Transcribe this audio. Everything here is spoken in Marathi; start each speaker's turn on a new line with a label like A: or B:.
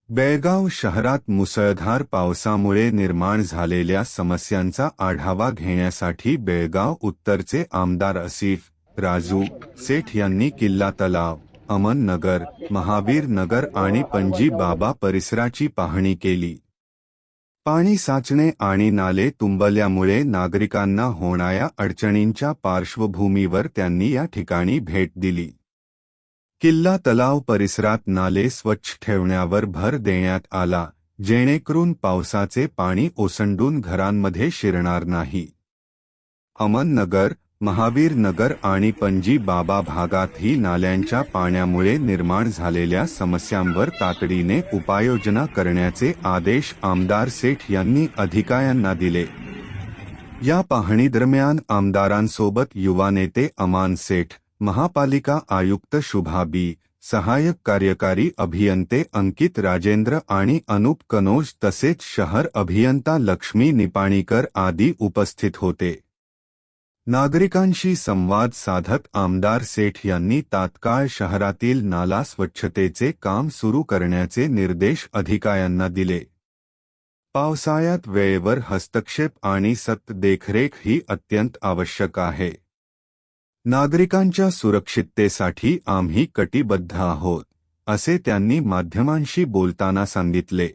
A: बेळगाव शहरात मुसळधार पावसामुळे निर्माण झालेल्या समस्यांचा आढावा घेण्यासाठी बेळगाव उत्तरचे आमदार आसिफ राजू सेठ यांनी किल्ला तलाव, अमन नगर, महावीर नगर आणि पणजी बाबा परिसराची पाहणी केली। पाणी साचणे आणि नाले तुंबल्यामुळे नागरिकांना होणाऱ्या अडचणींच्या पार्श्वभूमीवर त्यांनी या ठिकाणी भेट दिली। किल्ला तलाव परिसरात नाले स्वच्छ ठेवण्यावर भर देण्यात आला, जेणेकरून पावसाचे पाणी ओसंडून घरांमध्ये शिरणार नाही। अमन नगर, महावीर नगर आणि पणजी बाबा भागातही नाल्यांच्या पाण्यामुळे निर्माण झालेल्या समस्यांवर तातडीने उपाययोजना करण्याचे आदेश आमदार सेठ यांनी अधिकाऱ्यांना दिले। या पाहणीदरम्यान आमदारांसोबत युवा नेते अमान सेठ, महापालिका आयुक्त शुभा बी, सहाय्यक कार्यकारी अभियंते अंकित राजेंद्र आणि अनूप कनोज तसेच शहर अभियंता लक्ष्मी निपाणीकर आदी उपस्थित होते। नागरिकांशी संवाद साधत आमदार सेठ यांनी तात्काळ शहरातील नाला स्वच्छतेचे काम सुरू करण्याचे निर्देश अधिकाऱ्यांना दिले। पावसाळ्यात वेळेवर हस्तक्षेप आणि सतत देखरेख ही अत्यंत आवश्यक आहे। नागरिकांच्या सुरक्षिततेसाठी आम्ही कटिबद्ध आहोत, असे त्यांनी माध्यमांशी बोलताना सांगितले।